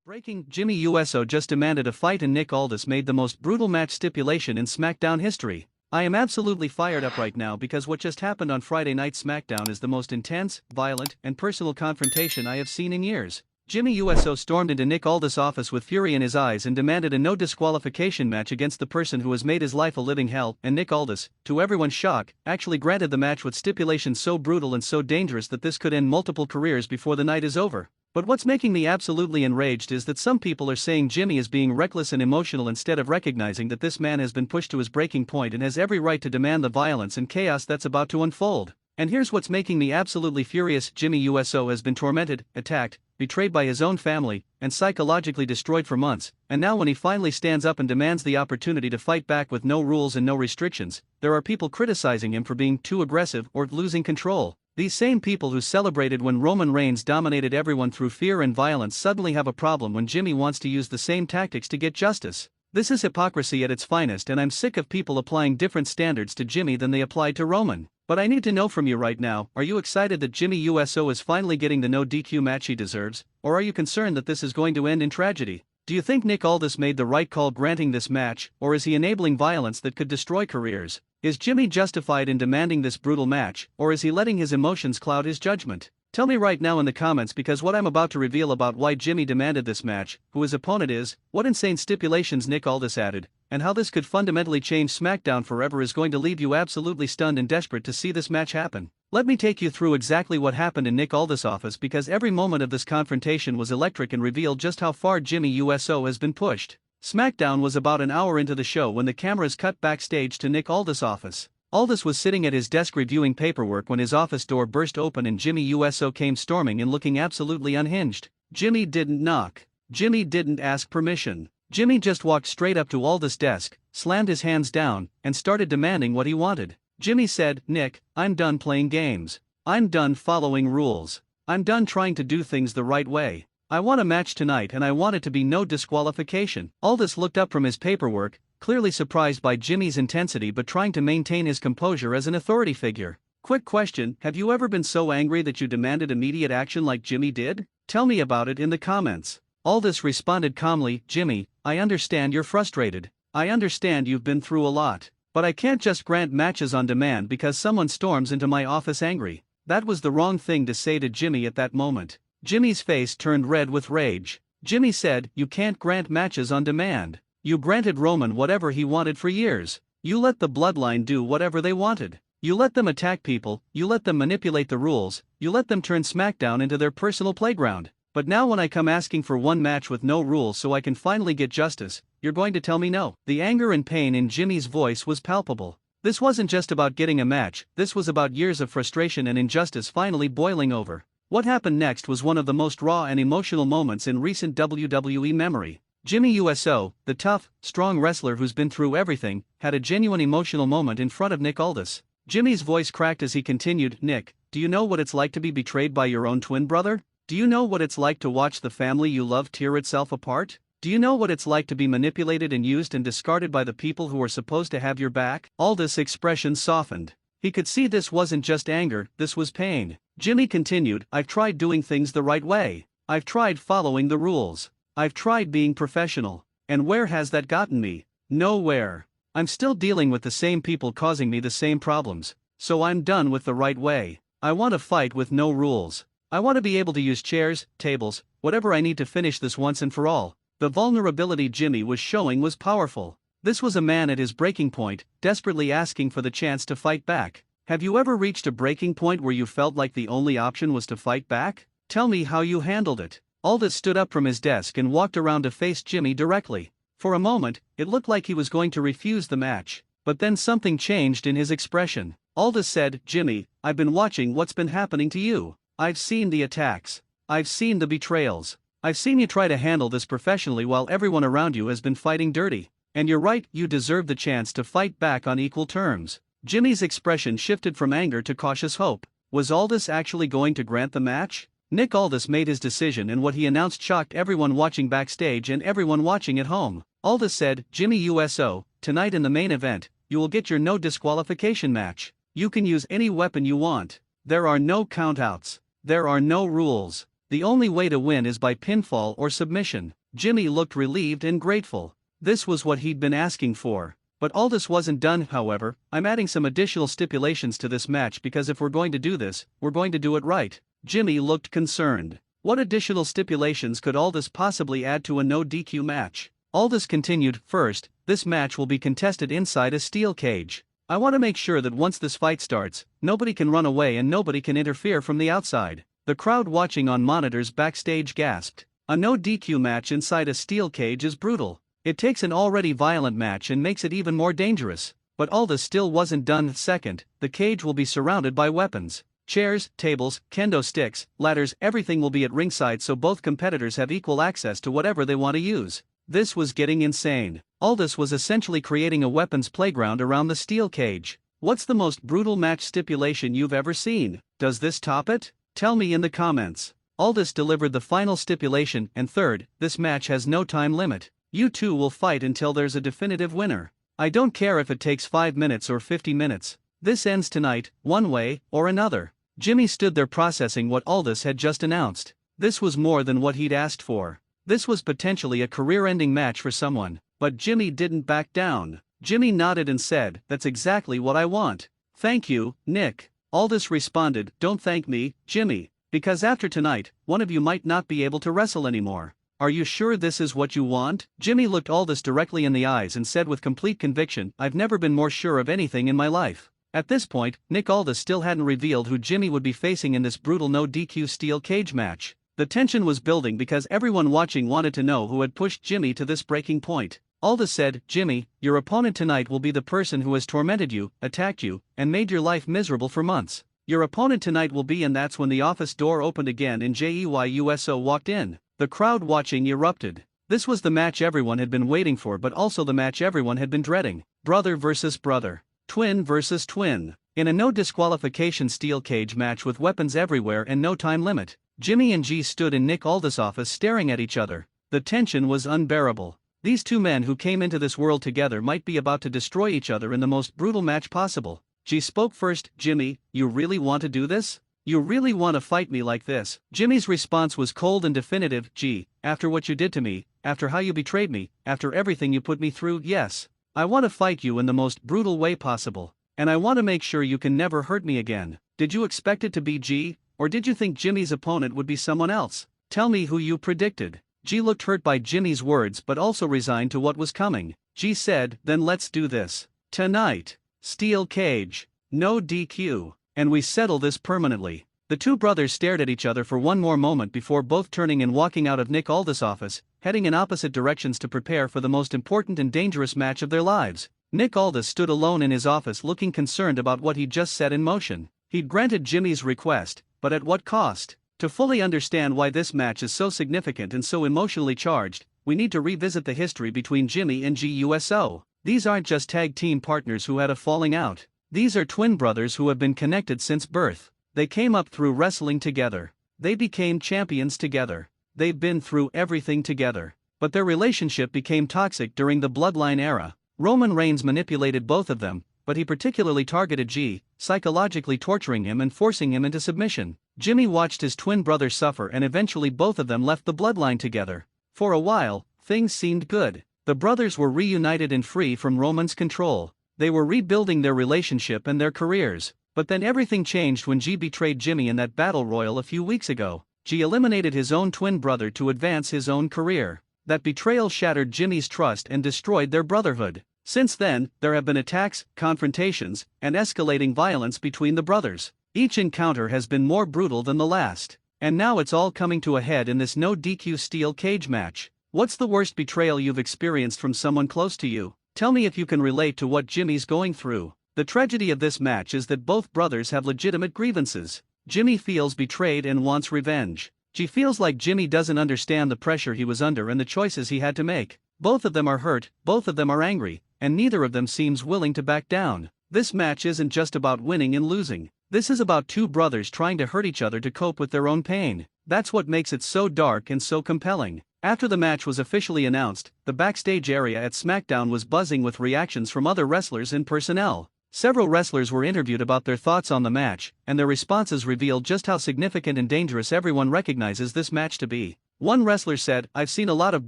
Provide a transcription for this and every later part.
Breaking, Jimmy Uso just demanded a fight and Nick Aldis made the most brutal match stipulation in SmackDown history. I am absolutely fired up right now because what just happened on Friday Night SmackDown is the most intense, violent, and personal confrontation I have seen in years. Jimmy Uso stormed into Nick Aldis' office with fury in his eyes and demanded a no disqualification match against the person who has made his life a living hell, and Nick Aldis, to everyone's shock, actually granted the match with stipulations so brutal and so dangerous that this could end multiple careers before the night is over. But what's making me absolutely enraged is that some people are saying Jimmy is being reckless and emotional instead of recognizing that this man has been pushed to his breaking point and has every right to demand the violence and chaos that's about to unfold. And here's what's making me absolutely furious: Jimmy Uso has been tormented, attacked, betrayed by his own family, and psychologically destroyed for months, and now when he finally stands up and demands the opportunity to fight back with no rules and no restrictions, there are people criticizing him for being too aggressive or losing control. These same people who celebrated when Roman Reigns dominated everyone through fear and violence suddenly have a problem when Jimmy wants to use the same tactics to get justice. This is hypocrisy at its finest, and I'm sick of people applying different standards to Jimmy than they applied to Roman. But I need to know from you right now, are you excited that Jimmy Uso is finally getting the no DQ match he deserves, or are you concerned that this is going to end in tragedy? Do you think Nick Aldis made the right call granting this match, or is he enabling violence that could destroy careers? Is Jimmy justified in demanding this brutal match, or is he letting his emotions cloud his judgment? Tell me right now in the comments, because what I'm about to reveal about why Jimmy demanded this match, who his opponent is, what insane stipulations Nick Aldis added, and how this could fundamentally change SmackDown forever is going to leave you absolutely stunned and desperate to see this match happen. Let me take you through exactly what happened in Nick Aldis' office, because every moment of this confrontation was electric and revealed just how far Jimmy Uso has been pushed. SmackDown was about an hour into the show when the cameras cut backstage to Nick Aldis' office. Aldis was sitting at his desk reviewing paperwork when his office door burst open and Jimmy Uso came storming in looking absolutely unhinged. Jimmy didn't knock. Jimmy didn't ask permission. Jimmy just walked straight up to Aldis' desk, slammed his hands down, and started demanding what he wanted. Jimmy said, "Nick, I'm done playing games. I'm done following rules. I'm done trying to do things the right way. I want a match tonight and I want it to be no disqualification." Aldis looked up from his paperwork, clearly surprised by Jimmy's intensity but trying to maintain his composure as an authority figure. Quick question: have you ever been so angry that you demanded immediate action like Jimmy did? Tell me about it in the comments. Aldis responded calmly, "Jimmy, I understand you're frustrated. I understand you've been through a lot. But I can't just grant matches on demand because someone storms into my office angry." That was the wrong thing to say to Jimmy at that moment. Jimmy's face turned red with rage. Jimmy said, "You can't grant matches on demand. You granted Roman whatever he wanted for years. You let the Bloodline do whatever they wanted. You let them attack people, you let them manipulate the rules, you let them turn SmackDown into their personal playground. But now when I come asking for one match with no rules so I can finally get justice, you're going to tell me no." The anger and pain in Jimmy's voice was palpable. This wasn't just about getting a match, this was about years of frustration and injustice finally boiling over. What happened next was one of the most raw and emotional moments in recent WWE memory. Jimmy Uso, the tough, strong wrestler who's been through everything, had a genuine emotional moment in front of Nick Aldis. Jimmy's voice cracked as he continued, "Nick, do you know what it's like to be betrayed by your own twin brother? Do you know what it's like to watch the family you love tear itself apart? Do you know what it's like to be manipulated and used and discarded by the people who are supposed to have your back?" Aldis' expression softened. He could see this wasn't just anger, this was pain. Jimmy continued, "I've tried doing things the right way. I've tried following the rules. I've tried being professional. And where has that gotten me? Nowhere. I'm still dealing with the same people causing me the same problems. So I'm done with the right way. I want to fight with no rules. I want to be able to use chairs, tables, whatever I need to finish this once and for all." The vulnerability Jimmy was showing was powerful. This was a man at his breaking point, desperately asking for the chance to fight back. Have you ever reached a breaking point where you felt like the only option was to fight back? Tell me how you handled it. Aldis stood up from his desk and walked around to face Jimmy directly. For a moment, it looked like he was going to refuse the match, but then something changed in his expression. Aldis said, "Jimmy, I've been watching what's been happening to you. I've seen the attacks. I've seen the betrayals. I've seen you try to handle this professionally while everyone around you has been fighting dirty. And you're right, you deserve the chance to fight back on equal terms." Jimmy's expression shifted from anger to cautious hope. Was Aldis actually going to grant the match? Nick Aldis made his decision, and what he announced shocked everyone watching backstage and everyone watching at home. Aldis said, "Jimmy Uso, tonight in the main event, you will get your no disqualification match. You can use any weapon you want. There are no countouts. There are no rules. The only way to win is by pinfall or submission. Jimmy looked relieved and grateful. This was what he'd been asking for. But Aldis wasn't done, however. I'm adding some additional stipulations to this match because if we're going to do this, we're going to do it right. Jimmy looked concerned. What additional stipulations could Aldis possibly add to a no DQ match? Aldis continued, first, this match will be contested inside a steel cage. I want to make sure that once this fight starts, nobody can run away and nobody can interfere from the outside. The crowd watching on monitors backstage gasped. A no DQ match inside a steel cage is brutal. It takes an already violent match and makes it even more dangerous. But Aldis still wasn't done. Second, the cage will be surrounded by weapons. Chairs, tables, kendo sticks, ladders, everything will be at ringside so both competitors have equal access to whatever they want to use. This was getting insane. Aldis was essentially creating a weapons playground around the steel cage. What's the most brutal match stipulation you've ever seen? Does this top it? Tell me in the comments. Aldis delivered the final stipulation, and third, this match has no time limit. You two will fight until there's a definitive winner. I don't care if it takes 5 minutes or 50 minutes. This ends tonight, one way or another. Jimmy stood there processing what Aldis had just announced. This was more than what he'd asked for. This was potentially a career-ending match for someone, but Jimmy didn't back down. Jimmy nodded and said, "That's exactly what I want." "Thank you, Nick." Aldis responded, "Don't thank me, Jimmy, because after tonight, one of you might not be able to wrestle anymore. Are you sure this is what you want?" Jimmy looked Aldis directly in the eyes and said with complete conviction, "I've never been more sure of anything in my life." At this point, Nick Aldis still hadn't revealed who Jimmy would be facing in this brutal no DQ steel cage match. The tension was building because everyone watching wanted to know who had pushed Jimmy to this breaking point. Aldis said, "Jimmy, your opponent tonight will be the person who has tormented you, attacked you, and made your life miserable for months. Your opponent tonight will be," and that's when the office door opened again and Jey Uso walked in. The crowd watching erupted. This was the match everyone had been waiting for, but also the match everyone had been dreading. Brother versus brother. Twin versus twin. In a no disqualification steel cage match with weapons everywhere and no time limit, Jimmy and Jey stood in Nick Aldis' office staring at each other. The tension was unbearable. These two men who came into this world together might be about to destroy each other in the most brutal match possible. Jey spoke first. "Jimmy, you really want to do this? You really want to fight me like this?" Jimmy's response was cold and definitive. "Jey, after what you did to me, after how you betrayed me, after everything you put me through, yes. I want to fight you in the most brutal way possible. And I want to make sure you can never hurt me again." Did you expect it to be Jey, or did you think Jimmy's opponent would be someone else? Tell me who you predicted. Jey looked hurt by Jimmy's words but also resigned to what was coming. Jey said, "Then let's do this. Tonight. Steel cage. No DQ. And we settle this permanently." The two brothers stared at each other for one more moment before both turning and walking out of Nick Aldis' office, heading in opposite directions to prepare for the most important and dangerous match of their lives. Nick Aldis stood alone in his office looking concerned about what he'd just set in motion. He'd granted Jimmy's request, but at what cost? To fully understand why this match is so significant and so emotionally charged, we need to revisit the history between Jimmy and Jey Uso. These aren't just tag team partners who had a falling out. These are twin brothers who have been connected since birth. They came up through wrestling together. They became champions together. They've been through everything together. But their relationship became toxic during the Bloodline era. Roman Reigns manipulated both of them, but he particularly targeted Jey, psychologically torturing him and forcing him into submission. Jimmy watched his twin brother suffer and eventually both of them left the Bloodline together. For a while, things seemed good. The brothers were reunited and free from Roman's control. They were rebuilding their relationship and their careers. But then everything changed when Jey betrayed Jimmy in that battle royal a few weeks ago. Jey eliminated his own twin brother to advance his own career. That betrayal shattered Jimmy's trust and destroyed their brotherhood. Since then, there have been attacks, confrontations, and escalating violence between the brothers. Each encounter has been more brutal than the last. And now it's all coming to a head in this no DQ steel cage match. What's the worst betrayal you've experienced from someone close to you? Tell me if you can relate to what Jimmy's going through. The tragedy of this match is that both brothers have legitimate grievances. Jimmy feels betrayed and wants revenge. Jey feels like Jimmy doesn't understand the pressure he was under and the choices he had to make. Both of them are hurt, both of them are angry, and neither of them seems willing to back down. This match isn't just about winning and losing. This is about two brothers trying to hurt each other to cope with their own pain. That's what makes it so dark and so compelling. After the match was officially announced, the backstage area at SmackDown was buzzing with reactions from other wrestlers and personnel. Several wrestlers were interviewed about their thoughts on the match, and their responses revealed just how significant and dangerous everyone recognizes this match to be. One wrestler said, "I've seen a lot of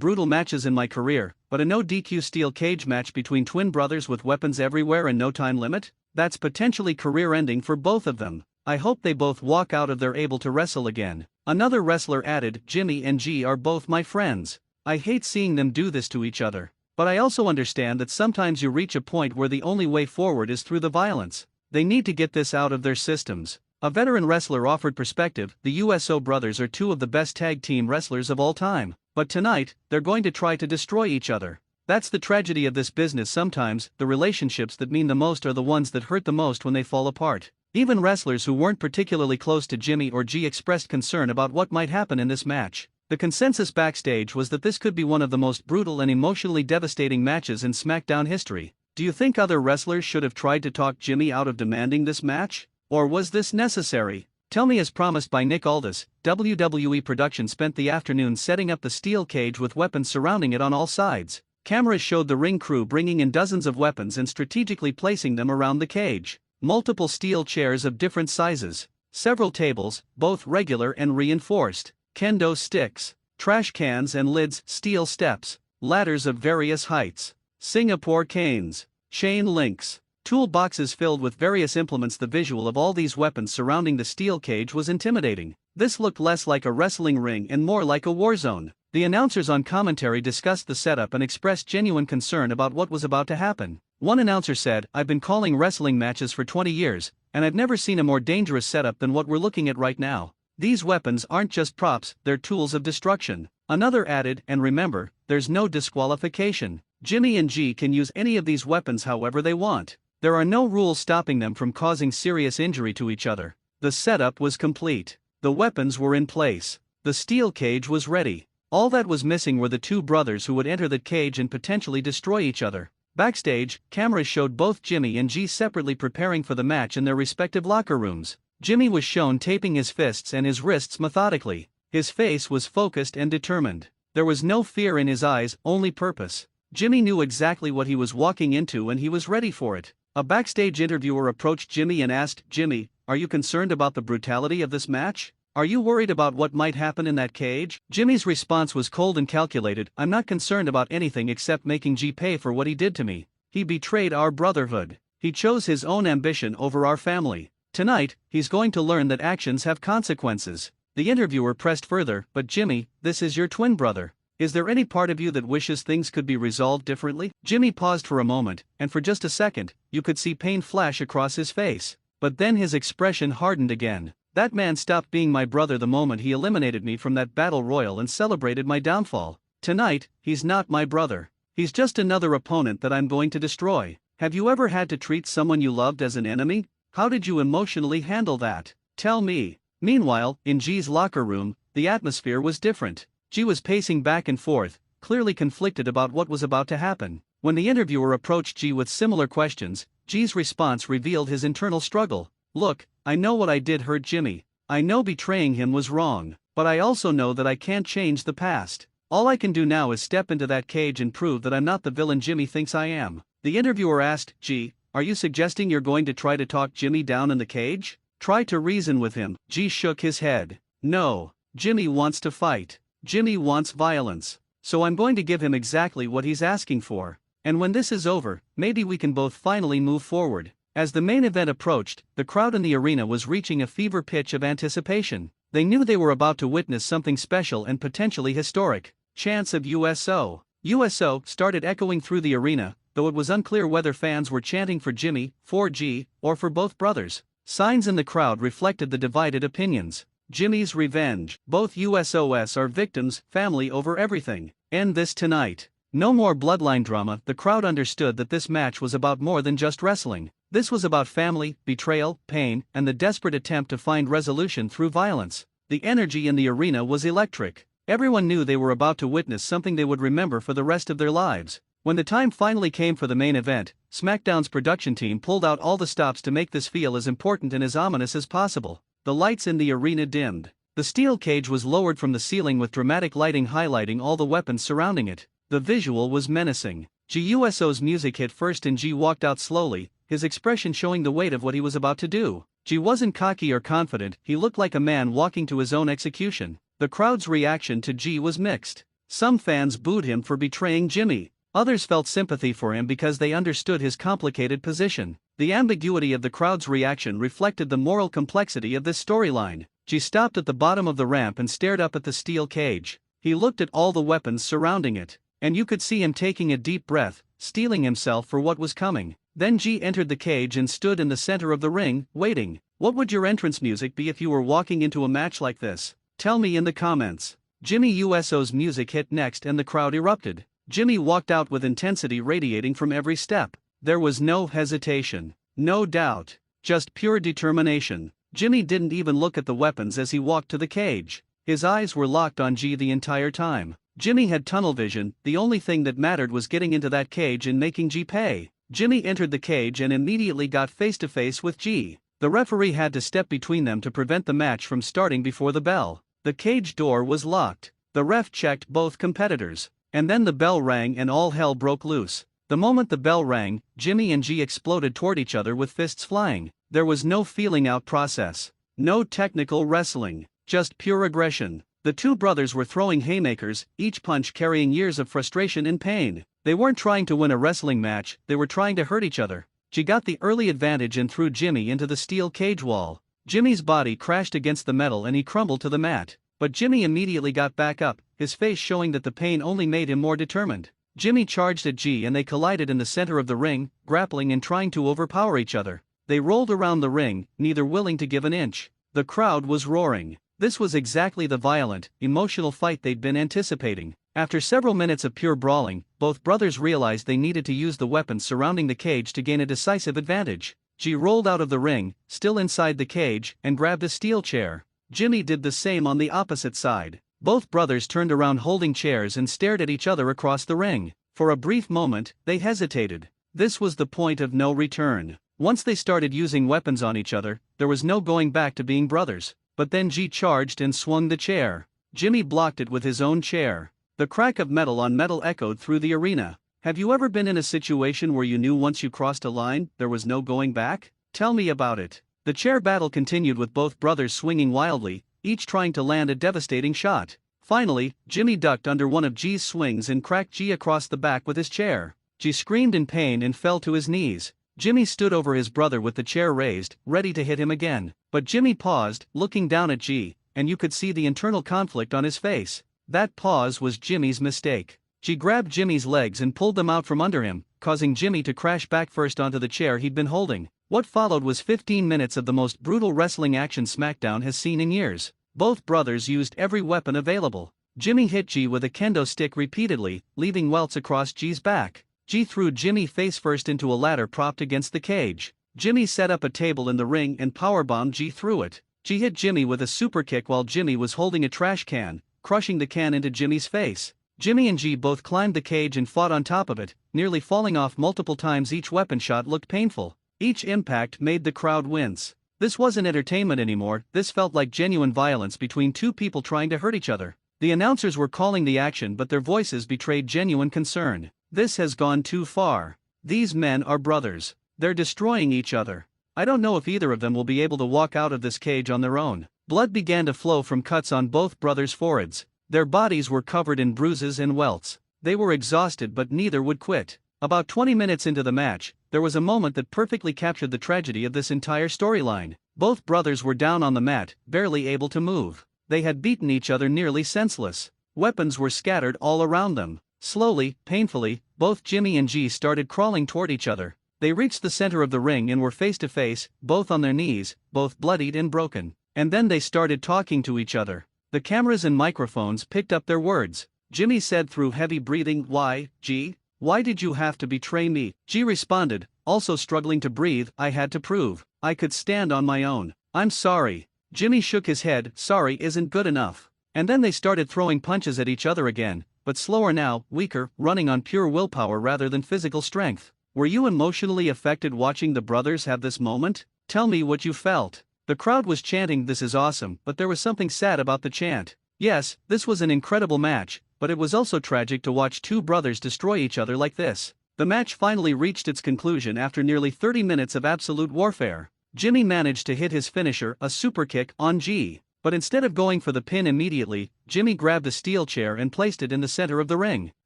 brutal matches in my career, but a no DQ steel cage match between twin brothers with weapons everywhere and no time limit? That's potentially career-ending for both of them. I hope they both walk out of there able to wrestle again." Another wrestler added, "Jimmy and Jey are both my friends. I hate seeing them do this to each other. But I also understand that sometimes you reach a point where the only way forward is through the violence. They need to get this out of their systems." A veteran wrestler offered perspective, "The USO brothers are two of the best tag team wrestlers of all time. But tonight, they're going to try to destroy each other. That's the tragedy of this business sometimes, the relationships that mean the most are the ones that hurt the most when they fall apart." Even wrestlers who weren't particularly close to Jimmy or Jey expressed concern about what might happen in this match. The consensus backstage was that this could be one of the most brutal and emotionally devastating matches in SmackDown history. Do you think other wrestlers should have tried to talk Jimmy out of demanding this match? Or was this necessary? Tell me. As promised by Nick Aldis, WWE production spent the afternoon setting up the steel cage with weapons surrounding it on all sides. Cameras showed the ring crew bringing in dozens of weapons and strategically placing them around the cage. Multiple steel chairs of different sizes, several tables, both regular and reinforced, kendo sticks, trash cans and lids, steel steps, ladders of various heights, Singapore canes, chain links, toolboxes filled with various implements. The visual of all these weapons surrounding the steel cage was intimidating. This looked less like a wrestling ring and more like a war zone. The announcers on commentary discussed the setup and expressed genuine concern about what was about to happen. One announcer said, "I've been calling wrestling matches for 20 years, and I've never seen a more dangerous setup than what we're looking at right now. These weapons aren't just props, they're tools of destruction." Another added, "And remember, there's no disqualification. Jimmy and Jey can use any of these weapons however they want. There are no rules stopping them from causing serious injury to each other." The setup was complete. The weapons were in place. The steel cage was ready. All that was missing were the two brothers who would enter the cage and potentially destroy each other. Backstage, cameras showed both Jimmy and Jey separately preparing for the match in their respective locker rooms. Jimmy was shown taping his fists and his wrists methodically. His face was focused and determined. There was no fear in his eyes, only purpose. Jimmy knew exactly what he was walking into and he was ready for it. A backstage interviewer approached Jimmy and asked, "Jimmy, are you concerned about the brutality of this match? Are you worried about what might happen in that cage?" Jimmy's response was cold and calculated, "I'm not concerned about anything except making Jey pay for what he did to me. He betrayed our brotherhood. He chose his own ambition over our family. Tonight, he's going to learn that actions have consequences." The interviewer pressed further, "But Jimmy, this is your twin brother. Is there any part of you that wishes things could be resolved differently?" Jimmy paused for a moment, and for just a second, you could see pain flash across his face. But then his expression hardened again. "That man stopped being my brother the moment he eliminated me from that battle royal and celebrated my downfall. Tonight, he's not my brother. He's just another opponent that I'm going to destroy." Have you ever had to treat someone you loved as an enemy? How did you emotionally handle that? Tell me. Meanwhile, in Jey's locker room, the atmosphere was different. Jey was pacing back and forth, clearly conflicted about what was about to happen. When the interviewer approached Jey with similar questions, Jey's response revealed his internal struggle. "Look, I know what I did hurt Jimmy. I know betraying him was wrong, but I also know that I can't change the past. All I can do now is step into that cage and prove that I'm not the villain Jimmy thinks I am." The interviewer asked, "Jey, are you suggesting you're going to try to talk Jimmy down in the cage? Try to reason with him?" Jey shook his head. "No, Jimmy wants to fight. Jimmy wants violence. So I'm going to give him exactly what he's asking for. And when this is over, maybe we can both finally move forward." As the main event approached, the crowd in the arena was reaching a fever pitch of anticipation. They knew they were about to witness something special and potentially historic. Chants of USO, USO started echoing through the arena, though it was unclear whether fans were chanting for Jimmy, for Jey, or for both brothers. Signs in the crowd reflected the divided opinions. Jimmy's revenge. Both USOs are victims, family over everything. End this tonight. No more bloodline drama. The crowd understood that this match was about more than just wrestling. This was about family, betrayal, pain, and the desperate attempt to find resolution through violence. The energy in the arena was electric. Everyone knew they were about to witness something they would remember for the rest of their lives. When the time finally came for the main event, SmackDown's production team pulled out all the stops to make this feel as important and as ominous as possible. The lights in the arena dimmed. The steel cage was lowered from the ceiling with dramatic lighting highlighting all the weapons surrounding it. The visual was menacing. Jey Uso's music hit first and Jey walked out slowly, his expression showing the weight of what he was about to do. Jey wasn't cocky or confident, he looked like a man walking to his own execution. The crowd's reaction to Jey was mixed. Some fans booed him for betraying Jimmy. Others felt sympathy for him because they understood his complicated position. The ambiguity of the crowd's reaction reflected the moral complexity of this storyline. Jey stopped at the bottom of the ramp and stared up at the steel cage. He looked at all the weapons surrounding it, and you could see him taking a deep breath, steeling himself for what was coming. Then Jey entered the cage and stood in the center of the ring, waiting. What would your entrance music be if you were walking into a match like this? Tell me in the comments. Jimmy Uso's music hit next and the crowd erupted. Jimmy walked out with intensity radiating from every step. There was no hesitation, no doubt, just pure determination. Jimmy didn't even look at the weapons as he walked to the cage. His eyes were locked on Jey the entire time. Jimmy had tunnel vision, the only thing that mattered was getting into that cage and making Jey pay. Jimmy entered the cage and immediately got face to face with Jey. The referee had to step between them to prevent the match from starting before the bell. The cage door was locked. The ref checked both competitors. And then the bell rang and all hell broke loose. The moment the bell rang, Jimmy and Jey exploded toward each other with fists flying. There was no feeling out process. No technical wrestling. Just pure aggression. The two brothers were throwing haymakers, each punch carrying years of frustration and pain. They weren't trying to win a wrestling match, they were trying to hurt each other. Jey got the early advantage and threw Jimmy into the steel cage wall. Jimmy's body crashed against the metal and he crumbled to the mat. But Jimmy immediately got back up, his face showing that the pain only made him more determined. Jimmy charged at Jey and they collided in the center of the ring, grappling and trying to overpower each other. They rolled around the ring, neither willing to give an inch. The crowd was roaring. This was exactly the violent, emotional fight they'd been anticipating. After several minutes of pure brawling, both brothers realized they needed to use the weapons surrounding the cage to gain a decisive advantage. Jey rolled out of the ring, still inside the cage, and grabbed a steel chair. Jimmy did the same on the opposite side. Both brothers turned around holding chairs and stared at each other across the ring. For a brief moment, they hesitated. This was the point of no return. Once they started using weapons on each other, there was no going back to being brothers. But then Jey charged and swung the chair. Jimmy blocked it with his own chair. The crack of metal on metal echoed through the arena. Have you ever been in a situation where you knew once you crossed a line, there was no going back? Tell me about it. The chair battle continued with both brothers swinging wildly, each trying to land a devastating shot. Finally, Jimmy ducked under one of Jey's swings and cracked Jey across the back with his chair. Jey screamed in pain and fell to his knees. Jimmy stood over his brother with the chair raised, ready to hit him again. But Jimmy paused, looking down at Jey, and you could see the internal conflict on his face. That pause was Jimmy's mistake. Jey grabbed Jimmy's legs and pulled them out from under him, causing Jimmy to crash back first onto the chair he'd been holding. What followed was 15 minutes of the most brutal wrestling action SmackDown has seen in years. Both brothers used every weapon available. Jimmy hit Jey with a kendo stick repeatedly, leaving welts across Jey's back. Jey threw Jimmy face first into a ladder propped against the cage. Jimmy set up a table in the ring and powerbombed Jey through it. Jey hit Jimmy with a super kick while Jimmy was holding a trash can, crushing the can into Jimmy's face. Jimmy and Jey both climbed the cage and fought on top of it, nearly falling off multiple times. Each weapon shot looked painful. Each impact made the crowd wince. This wasn't entertainment anymore, this felt like genuine violence between two people trying to hurt each other. The announcers were calling the action but their voices betrayed genuine concern. This has gone too far. These men are brothers. They're destroying each other. I don't know if either of them will be able to walk out of this cage on their own. Blood began to flow from cuts on both brothers' foreheads. Their bodies were covered in bruises and welts. They were exhausted but neither would quit. About 20 minutes into the match, there was a moment that perfectly captured the tragedy of this entire storyline. Both brothers were down on the mat, barely able to move. They had beaten each other nearly senseless. Weapons were scattered all around them. Slowly, painfully, both Jimmy and Jey started crawling toward each other. They reached the center of the ring and were face to face, both on their knees, both bloodied and broken. And then they started talking to each other. The cameras and microphones picked up their words. Jimmy said through heavy breathing, "Why, Jey? Why did you have to betray me?" Jey responded, also struggling to breathe, "I had to prove I could stand on my own. I'm sorry." Jimmy shook his head, "Sorry isn't good enough." And then they started throwing punches at each other again, but slower now, weaker, running on pure willpower rather than physical strength. Were you emotionally affected watching the brothers have this moment? Tell me what you felt. The crowd was chanting, "This is awesome," but there was something sad about the chant. Yes, this was an incredible match, but it was also tragic to watch two brothers destroy each other like this. The match finally reached its conclusion after nearly 30 minutes of absolute warfare. Jimmy managed to hit his finisher, a superkick, on Jey, but instead of going for the pin immediately, Jimmy grabbed a steel chair and placed it in the center of the ring.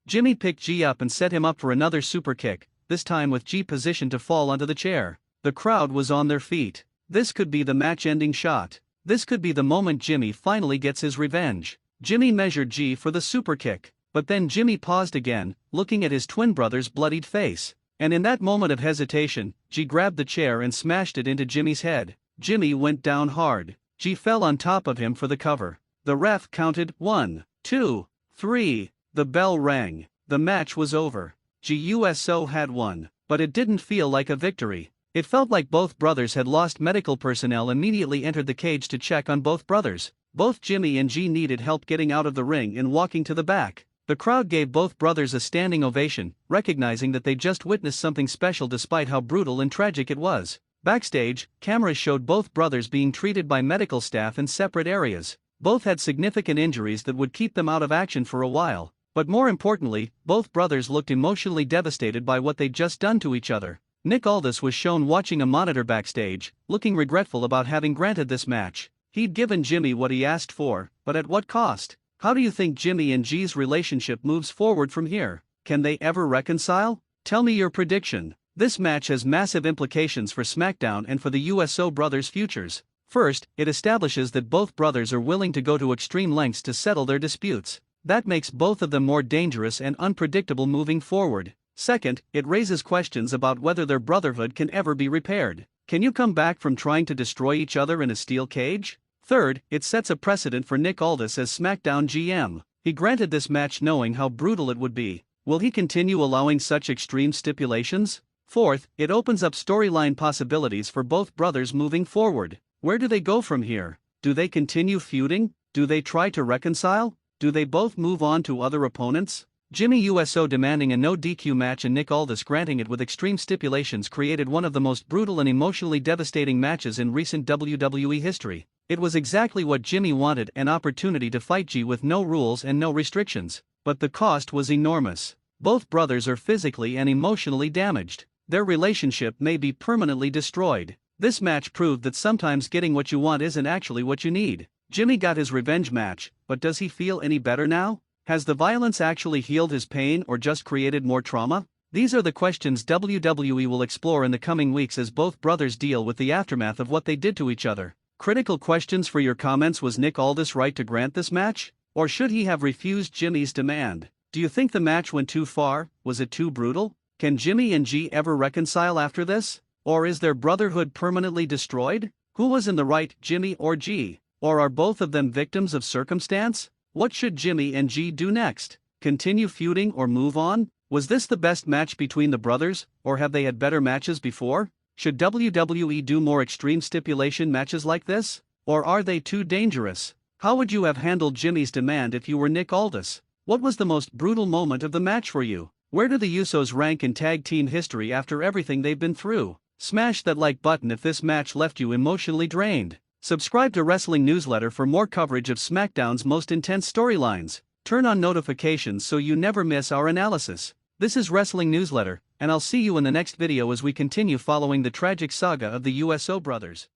Jimmy picked Jey up and set him up for another superkick, this time with Jey positioned to fall onto the chair. The crowd was on their feet. This could be the match-ending shot. This could be the moment Jimmy finally gets his revenge. Jimmy measured Jey for the superkick, but then Jimmy paused again, looking at his twin brother's bloodied face. And in that moment of hesitation, Jey grabbed the chair and smashed it into Jimmy's head. Jimmy went down hard. Jey fell on top of him for the cover. The ref counted 1, 2, 3. The bell rang. The match was over. Jey Uso had won, but it didn't feel like a victory. It felt like both brothers had lost. Medical personnel immediately entered the cage to check on both brothers. Both Jimmy and Jey needed help getting out of the ring and walking to the back. The crowd gave both brothers a standing ovation, recognizing that they just witnessed something special despite how brutal and tragic it was. Backstage, cameras showed both brothers being treated by medical staff in separate areas. Both had significant injuries that would keep them out of action for a while, but more importantly, both brothers looked emotionally devastated by what they'd just done to each other. Nick Aldis was shown watching a monitor backstage, looking regretful about having granted this match. He'd given Jimmy what he asked for, but at what cost? How do you think Jimmy and Jey's relationship moves forward from here? Can they ever reconcile? Tell me your prediction. This match has massive implications for SmackDown and for the Uso brothers' futures. First, it establishes that both brothers are willing to go to extreme lengths to settle their disputes. That makes both of them more dangerous and unpredictable moving forward. Second, it raises questions about whether their brotherhood can ever be repaired. Can you come back from trying to destroy each other in a steel cage? Third, it sets a precedent for Nick Aldis as SmackDown GM. He granted this match knowing how brutal it would be. Will he continue allowing such extreme stipulations? Fourth, it opens up storyline possibilities for both brothers moving forward. Where do they go from here? Do they continue feuding? Do they try to reconcile? Do they both move on to other opponents? Jimmy Uso demanding a no DQ match and Nick Aldis granting it with extreme stipulations created one of the most brutal and emotionally devastating matches in recent WWE history. It was exactly what Jimmy wanted, an opportunity to fight Jey with no rules and no restrictions. But the cost was enormous. Both brothers are physically and emotionally damaged. Their relationship may be permanently destroyed. This match proved that sometimes getting what you want isn't actually what you need. Jimmy got his revenge match, but does he feel any better now? Has the violence actually healed his pain or just created more trauma? These are the questions WWE will explore in the coming weeks as both brothers deal with the aftermath of what they did to each other. Critical questions for your comments: was Nick Aldis right to grant this match? Or should he have refused Jimmy's demand? Do you think the match went too far? Was it too brutal? Can Jimmy and Jey ever reconcile after this? Or is their brotherhood permanently destroyed? Who was in the right, Jimmy or Jey? Or are both of them victims of circumstance? What should Jimmy and Jey do next? Continue feuding or move on? Was this the best match between the brothers, or have they had better matches before? Should WWE do more extreme stipulation matches like this? Or are they too dangerous? How would you have handled Jimmy's demand if you were Nick Aldis? What was the most brutal moment of the match for you? Where do the Usos rank in tag team history after everything they've been through? Smash that like button if this match left you emotionally drained. Subscribe to Wrestling Newsletter for more coverage of SmackDown's most intense storylines. Turn on notifications so you never miss our analysis. This is Wrestling Newsletter, and I'll see you in the next video as we continue following the tragic saga of the Uso brothers.